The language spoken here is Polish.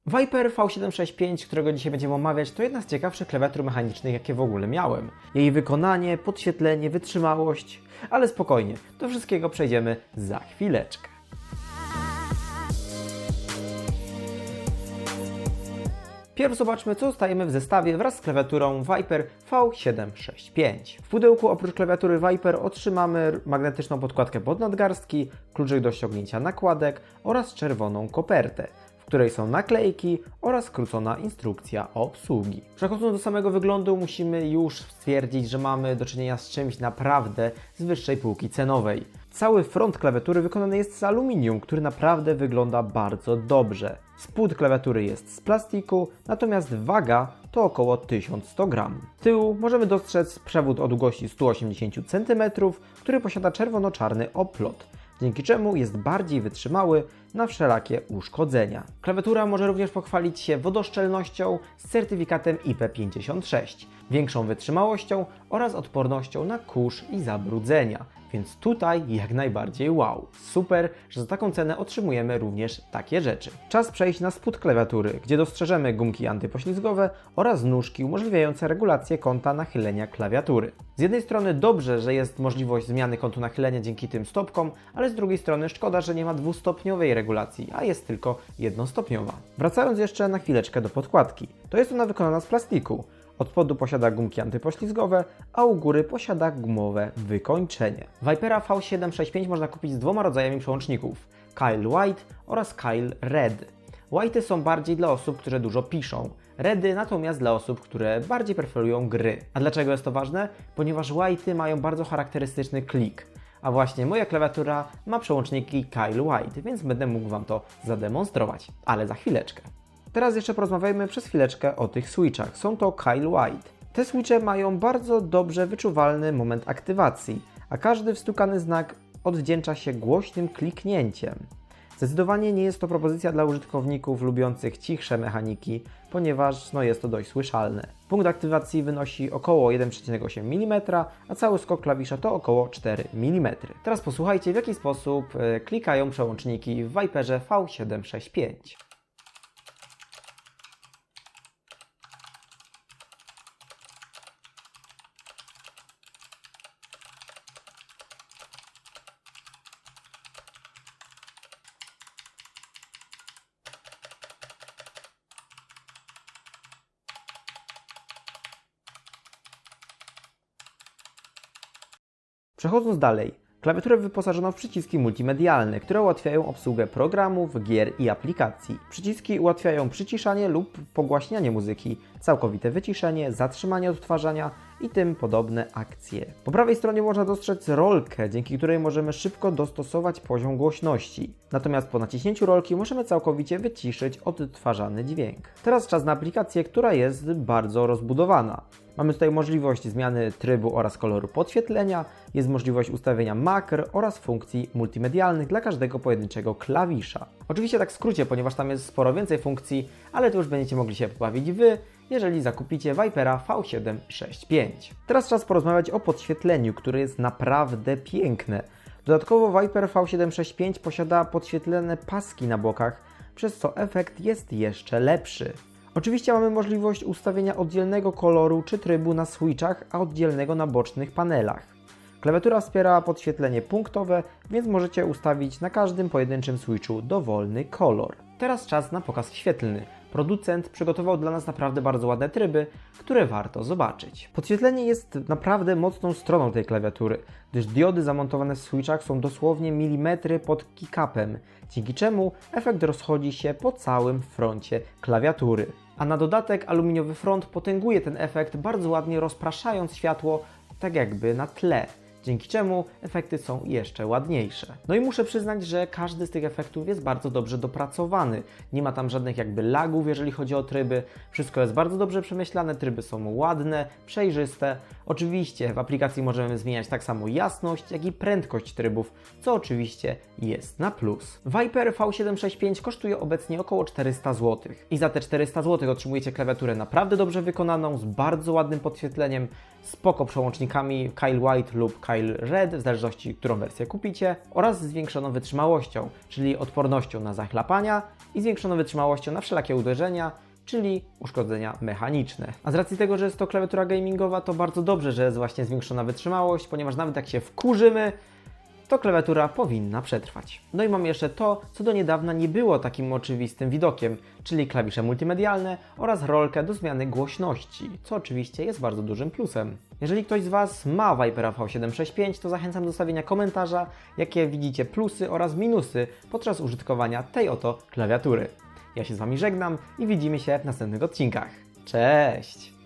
Viper V765, którego dzisiaj będziemy omawiać, to jedna z ciekawszych klawiatur mechanicznych, jakie w ogóle miałem. Jej wykonanie, podświetlenie, wytrzymałość, ale spokojnie, do wszystkiego przejdziemy za chwileczkę. Pierw zobaczmy, co dostajemy w zestawie wraz z klawiaturą Viper V765. W pudełku oprócz klawiatury Viper otrzymamy magnetyczną podkładkę pod nadgarstki, kluczyk do ściągnięcia nakładek oraz czerwoną kopertę, w której są naklejki oraz skrócona instrukcja obsługi. Przechodząc do samego wyglądu, musimy już stwierdzić, że mamy do czynienia z czymś naprawdę z wyższej półki cenowej. Cały front klawiatury wykonany jest z aluminium, który naprawdę wygląda bardzo dobrze. Spód klawiatury jest z plastiku, natomiast waga to około 1100 gram. Z tyłu możemy dostrzec przewód o długości 180 cm, który posiada czerwono-czarny oplot, dzięki czemu jest bardziej wytrzymały na wszelakie uszkodzenia. Klawiatura może również pochwalić się wodoszczelnością z certyfikatem IP56, większą wytrzymałością oraz odpornością na kurz i zabrudzenia. Więc tutaj jak najbardziej wow. Super, że za taką cenę otrzymujemy również takie rzeczy. Czas przejść na spód klawiatury, gdzie dostrzeżemy gumki antypoślizgowe oraz nóżki umożliwiające regulację kąta nachylenia klawiatury. Z jednej strony dobrze, że jest możliwość zmiany kątu nachylenia dzięki tym stopkom, ale z drugiej strony szkoda, że nie ma dwustopniowej regulacji, a jest tylko jednostopniowa. Wracając jeszcze na chwileczkę do podkładki. To jest ona wykonana z plastiku. Od spodu posiada gumki antypoślizgowe, a u góry posiada gumowe wykończenie. Vipera V765 można kupić z dwoma rodzajami przełączników: Kyle White oraz Kyle Red. White'y są bardziej dla osób, które dużo piszą, Redy natomiast dla osób, które bardziej preferują gry. A dlaczego jest to ważne? Ponieważ White'y mają bardzo charakterystyczny klik. A właśnie moja klawiatura ma przełączniki Kyle White, więc będę mógł Wam to zademonstrować, ale za chwileczkę. Teraz jeszcze porozmawiajmy przez chwileczkę o tych switchach. Są to Kyle White. Te switche mają bardzo dobrze wyczuwalny moment aktywacji, a każdy wstukany znak odwdzięcza się głośnym kliknięciem. Zdecydowanie nie jest to propozycja dla użytkowników lubiących cichsze mechaniki, ponieważ jest to dość słyszalne. Punkt aktywacji wynosi około 1,8 mm, a cały skok klawisza to około 4 mm. Teraz posłuchajcie, w jaki sposób klikają przełączniki w Viperze V765. Przechodząc dalej, klawiaturę wyposażono w przyciski multimedialne, które ułatwiają obsługę programów, gier i aplikacji. Przyciski ułatwiają przyciszanie lub pogłaśnianie muzyki, całkowite wyciszenie, zatrzymanie odtwarzania i tym podobne akcje. Po prawej stronie można dostrzec rolkę, dzięki której możemy szybko dostosować poziom głośności. Natomiast po naciśnięciu rolki możemy całkowicie wyciszyć odtwarzany dźwięk. Teraz czas na aplikację, która jest bardzo rozbudowana. Mamy tutaj możliwość zmiany trybu oraz koloru podświetlenia, jest możliwość ustawienia makr oraz funkcji multimedialnych dla każdego pojedynczego klawisza. Oczywiście tak w skrócie, ponieważ tam jest sporo więcej funkcji, ale to już będziecie mogli się pobawić Wy, jeżeli zakupicie Vipera V765. Teraz czas porozmawiać o podświetleniu, które jest naprawdę piękne. Dodatkowo Viper V765 posiada podświetlone paski na bokach, przez co efekt jest jeszcze lepszy. Oczywiście mamy możliwość ustawienia oddzielnego koloru czy trybu na switchach, a oddzielnego na bocznych panelach. Klawiatura wspiera podświetlenie punktowe, więc możecie ustawić na każdym pojedynczym switchu dowolny kolor. Teraz czas na pokaz świetlny. Producent przygotował dla nas naprawdę bardzo ładne tryby, które warto zobaczyć. Podświetlenie jest naprawdę mocną stroną tej klawiatury, gdyż diody zamontowane w switchach są dosłownie milimetry pod keycapem, dzięki czemu efekt rozchodzi się po całym froncie klawiatury. A na dodatek aluminiowy front potęguje ten efekt, bardzo ładnie rozpraszając światło tak jakby na tle, dzięki czemu efekty są jeszcze ładniejsze. No i muszę przyznać, że każdy z tych efektów jest bardzo dobrze dopracowany. Nie ma tam żadnych jakby lagów, jeżeli chodzi o tryby. Wszystko jest bardzo dobrze przemyślane, tryby są ładne, przejrzyste. Oczywiście w aplikacji możemy zmieniać tak samo jasność, jak i prędkość trybów, co oczywiście jest na plus. Viper V765 kosztuje obecnie około 400 zł. I za te 400 zł otrzymujecie klawiaturę naprawdę dobrze wykonaną, z bardzo ładnym podświetleniem, spoko przełącznikami Kyle White lub Kyle Red, w zależności którą wersję kupicie, oraz zwiększoną wytrzymałością, czyli odpornością na zachlapania i zwiększoną wytrzymałością na wszelakie uderzenia, czyli uszkodzenia mechaniczne. A z racji tego, że jest to klawiatura gamingowa, to bardzo dobrze, że jest właśnie zwiększona wytrzymałość, ponieważ nawet jak się wkurzymy, to klawiatura powinna przetrwać. No i mam jeszcze to, co do niedawna nie było takim oczywistym widokiem, czyli klawisze multimedialne oraz rolkę do zmiany głośności, co oczywiście jest bardzo dużym plusem. Jeżeli ktoś z Was ma Vipera V765, to zachęcam do zostawienia komentarza, jakie widzicie plusy oraz minusy podczas użytkowania tej oto klawiatury. Ja się z Wami żegnam i widzimy się w następnych odcinkach. Cześć!